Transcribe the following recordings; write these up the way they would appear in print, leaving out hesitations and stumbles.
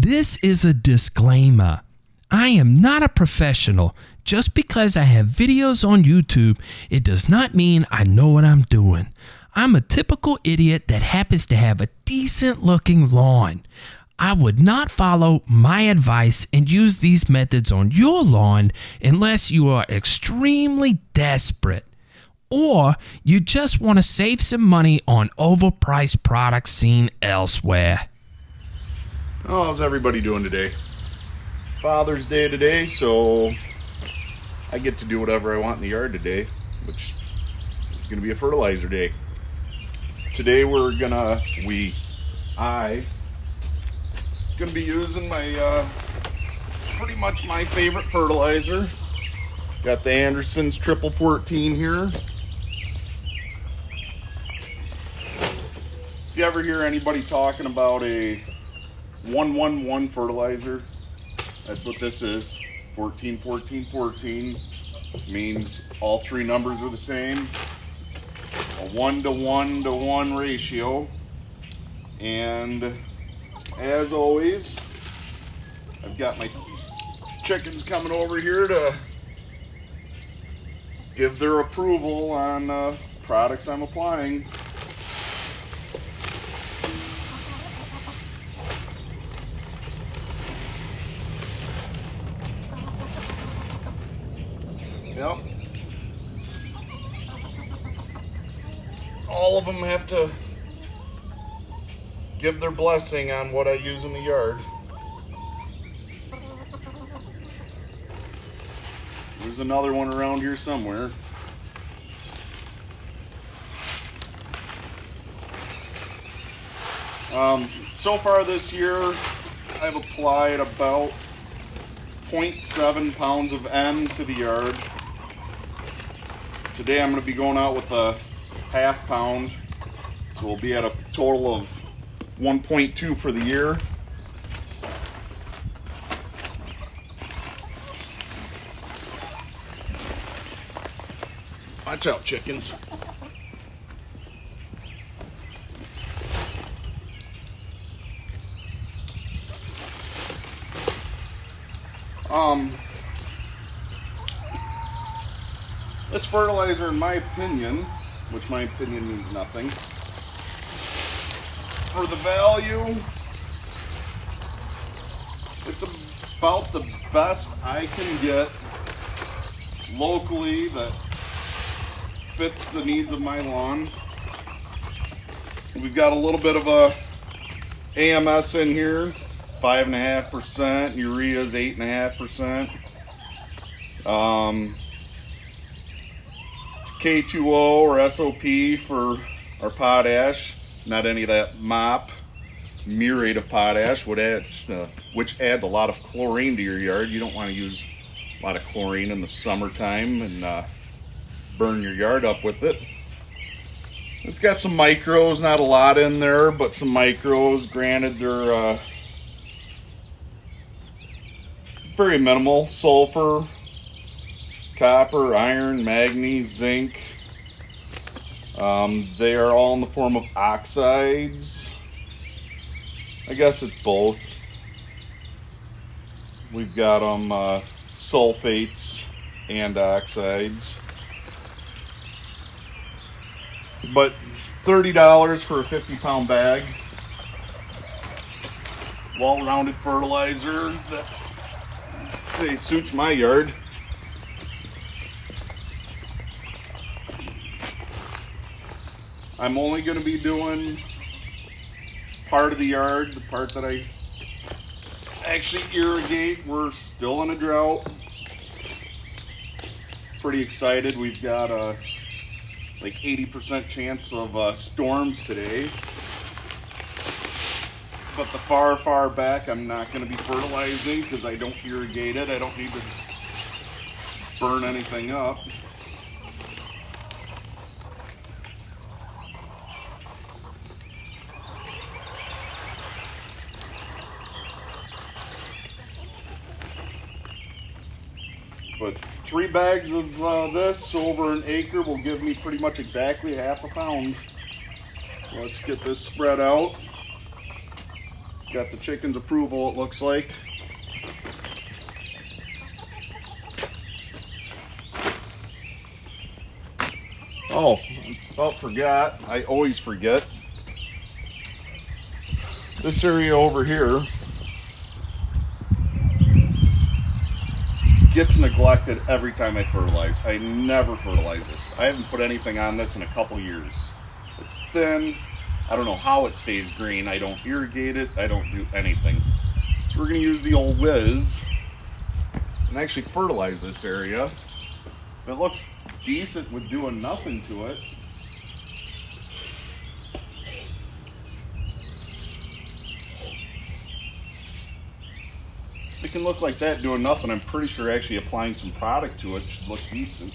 This is a disclaimer. I am not a professional. Just because I have videos on YouTube, it does not mean I know what I'm doing. I'm a typical idiot that happens to have a decent looking lawn. I would not follow my advice and use these methods on your lawn unless you are extremely desperate or you just want to save some money on overpriced products seen elsewhere. Oh, how's everybody doing today? It's Father's Day today, so I get to do whatever I want in the yard today, which is going to be a fertilizer day. Today I gonna be using my pretty much my favorite fertilizer. Got the Anderson's Triple 14 here. If you ever hear anybody talking about a 1-1-1 fertilizer, that's what this is. 14 14 14 means all three numbers are the same. A 1-to-1-to-1 ratio. And as always, I've got my chickens coming over here to give their approval on products I'm applying. Yep. All of them have to give their blessing on what I use in the yard. There's another one around here somewhere. So far this year, I've applied about 0.7 pounds of N to the yard. Today I'm going to be going out with a half pound, so we'll be at a total of 1.2 for the year. Watch out, chickens. This fertilizer, in my opinion, which my opinion means nothing, for the value, it's about the best I can get locally that fits the needs of my lawn. We've got a little bit of a AMS in here, 5.5%, urea's 8.5%. K2O or SOP for our potash, not any of that mop, murate of potash, which adds a lot of chlorine to your yard. You don't want to use a lot of chlorine in the summertime and burn your yard up with it. It's got some micros, not a lot in there, but some micros. Granted, they're very minimal. Sulfur, copper, iron, manganese, zinc. They are all in the form of oxides. I guess it's both. We've got them sulfates and oxides. But $30 for a 50-pound bag. Well-rounded fertilizer that, say, suits my yard. I'm only going to be doing part of the yard, the part that I actually irrigate. We're still in a drought. Pretty excited. We've got a like 80% chance of storms today. But the far back, I'm not going to be fertilizing because I don't irrigate it. I don't need to burn anything up. But 3 bags of this over an acre will give me pretty much exactly half a pound. Let's get this spread out. Got the chicken's approval, it looks like. Oh, about forgot. I always forget. This area over here gets neglected every time I fertilize. I never fertilize this. I haven't put anything on this in a couple years. It's thin. I don't know how it stays green. I don't irrigate it. I don't do anything. So we're going to use the old whiz and actually fertilize this area. It looks decent with doing nothing to it. It can look like that doing nothing. I'm pretty sure actually applying some product to it should look decent.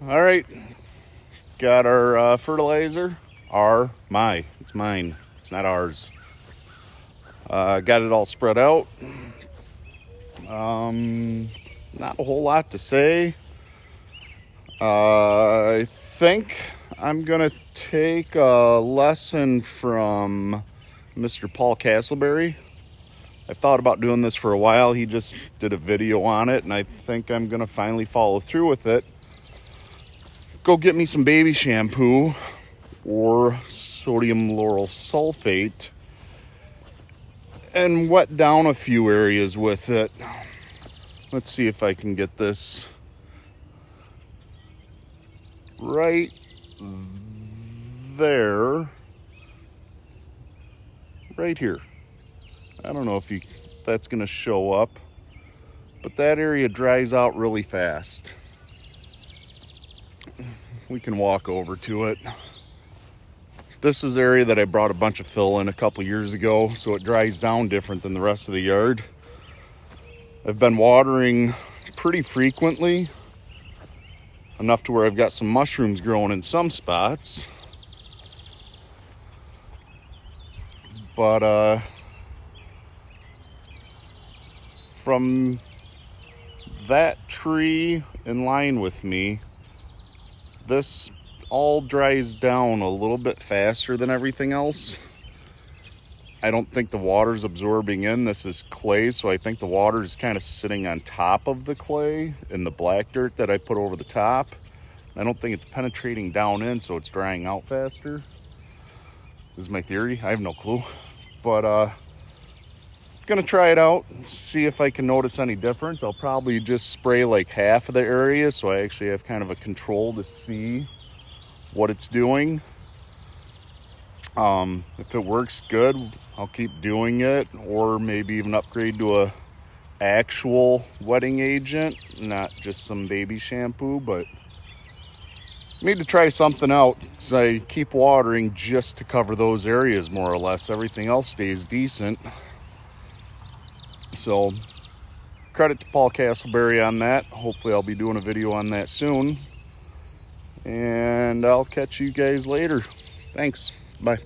All right, got our fertilizer. It's mine. It's not ours. Got it all spread out. Not a whole lot to say. I think I'm gonna take a lesson from Mr. Paul Castleberry. I've thought about doing this for a while. He just did a video on it, and I think I'm gonna finally follow through with it. Go get me some baby shampoo or sodium lauryl sulfate and wet down a few areas with it. Let's see if I can get this right there, right here. I don't know if that's gonna show up, but that area dries out really fast. We can walk over to it. This is the area that I brought a bunch of fill in a couple years ago, so it dries down different than the rest of the yard. I've been watering pretty frequently, enough to where I've got some mushrooms growing in some spots. But from that tree in line with me, this all dries down a little bit faster than everything else. I don't think the water's absorbing in. This is clay, so I think the water is kind of sitting on top of the clay and the black dirt that I put over the top. I don't think it's penetrating down in, so it's drying out faster. This is my theory. I have no clue. But gonna try it out, see if I can notice any difference. I'll probably just spray like half of the area, so I actually have kind of a control to see what it's doing. If it works good, I'll keep doing it, or maybe even upgrade to a actual wetting agent, not just some baby shampoo. But I need to try something out, because I keep watering just to cover those areas more or less. Everything else stays decent. So credit to Paul Castleberry on that. Hopefully I'll be doing a video on that soon, and I'll catch you guys later. Thanks. Bye.